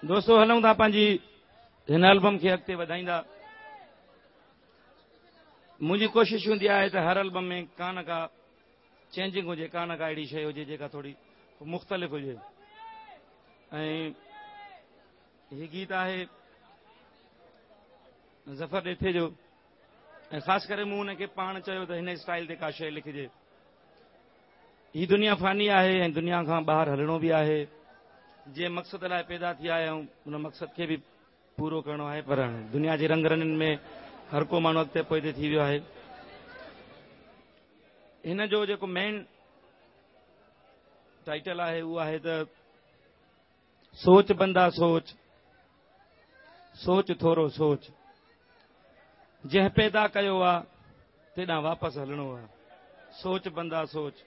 दोस्तों हलूं था पंहिंजी हिन एल्बम खे अॻिते वधाईंदा। मुंहिंजी कोशिश हूंदी आहे त हर एल्बम में का न का चेंजिंग हुजे, का न का अहिड़ी शइ हुजे जेका थोड़ी मुख़्तलिफ़ हुजे। ऐं हीउ गीत आहे ज़फ़र ॾेठे जो, ऐं ख़ासि करे मूं हुनखे पाण चयो त हिन स्टाइल ते का शइ लिखिजे। हीअ दुनिया फ़ानी आहे ऐं दुनिया खां ॿाहिरि हलणो बि आहे। जंहिं मक़सद लाइ पैदा थिया आहियूं उन मक़सद खे बि पूरो करणो आहे, पर दुनिया जे रंग रनिन में हर को माण्हू अॻिते पोइते थी वियो आहे। हिन जो जेको मेन टाइटल आहे उहो आहे त सोच बंदा सोच, सोच थोरो सोच, जंहिं पैदा कयो आहे तेॾां वापसि हलणो आहे। सोच बंदा सोच।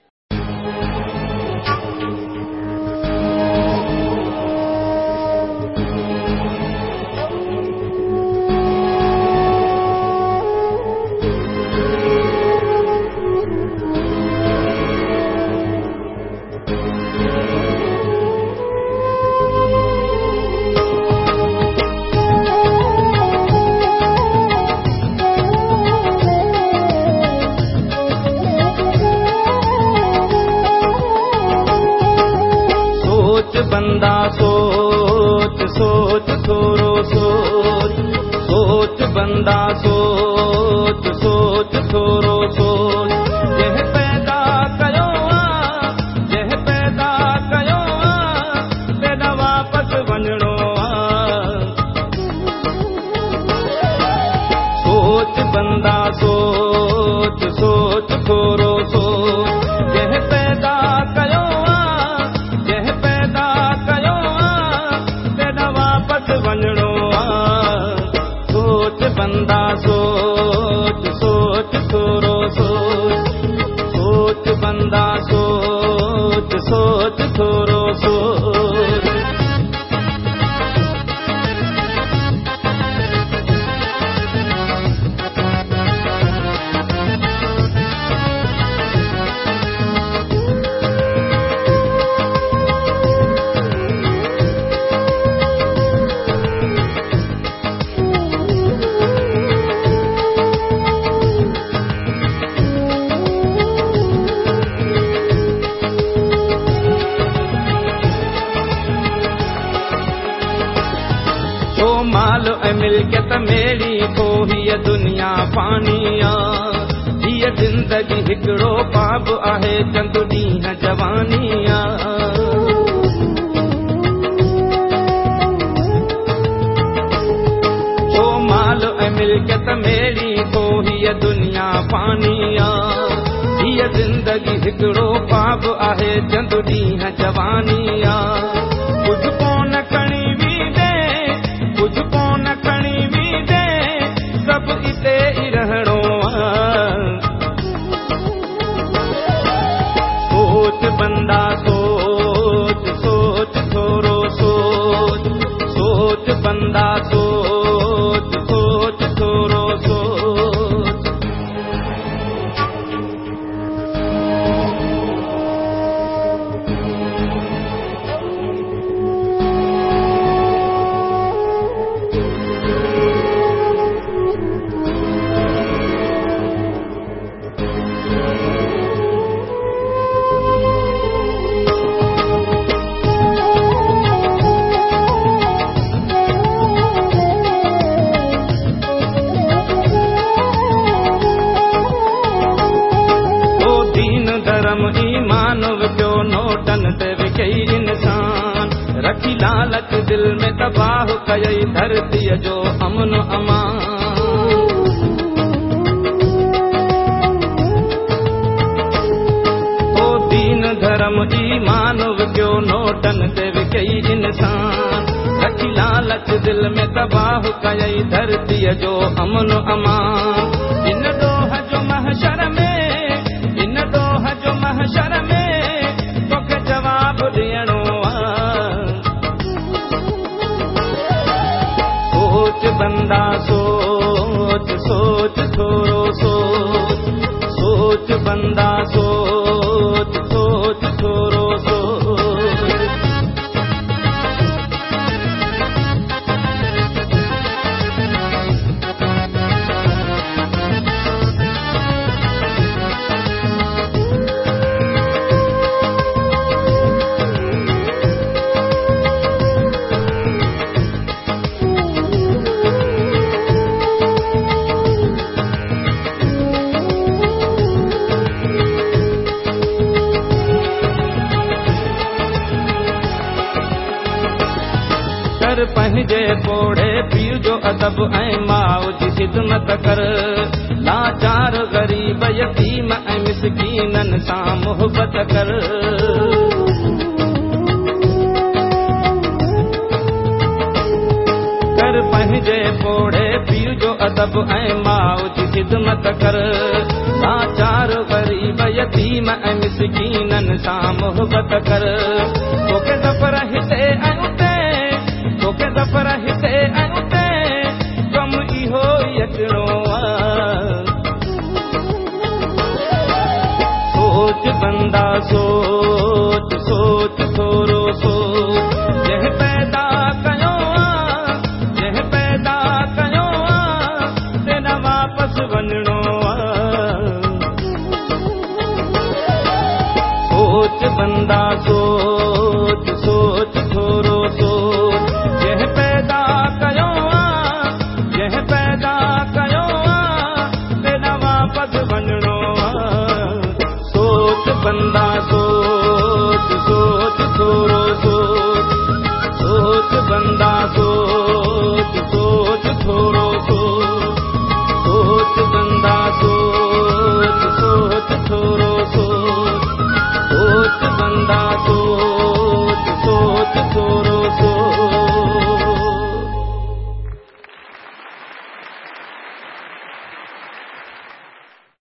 बंदा सोच, सोच थोरो सोच, सोच बंदा सोच, सोच थोरो सोच, जंहिं पैदा कयो आहे, जंहिं पैदा कयो आहे तेॾां वापसि वञणो आहे। सोच बंदा सोच, सोच थोरो सोच, जंहिं पैदा कयो वञणो आहे। सोच बंदा सोच, सोच थोरो सोच, सोच बंदा सोच, सोच थोरो सोच। माल ऐं मिल्कियत मेरी को हीअ दुनिया फ़ानी आहे। हीअ ज़िंदगी हिकिड़ो ख्वाब आहे, चंद ॾींहं जवानी आहे। ओ माल ऐं मिल्कियत मेरी को हीअ दुनिया फ़ानी आहे। हीअ ज़िंदगी हिकिड़ो ख्वाब आहे, चंद ॾींहं जवानी आहे। कुझु कोन खणी बि कुझु कोन खणी बि दे, सभु इते ई रहणो आहे। सोच बंदा सोच, सोच थोरो सोच, सोच बंदा सोच, सोच थोरो सोच। ईमान विकियो नोटन ते विकई इंसान, रखी लालच दिल में तबाह कयई धरतीअ जो अमन अमान। ओ दीन धर्म ईमान विकियो नोटन ते विकई इंसान, रखी लालच दिल में तबाह कयई धरतीअ जो अमन अमान। इन ॾोह जो महशर में, इन ॾोह जो महशर में तोखे जवाब ॾियणो आहे। सोच बंदा सोच, सोच थोरो सोच, सोच बंदा सोच, सोच थोरो सोच। कर पंहिंजे पोड़े पीउ जो अदब ऐं माउ जी ख़िदमत कर लाचार ग़रीब यतीम ऐं मिसकीननि सां मुहबत कर कर पंहिंजे पोड़े पीउ जो अदब ऐं माउ जी ख़िदमत कर लाचार ग़रीब यतीम ऐं मिसकीननि सां मुहबत कर तोखे ज़फ़र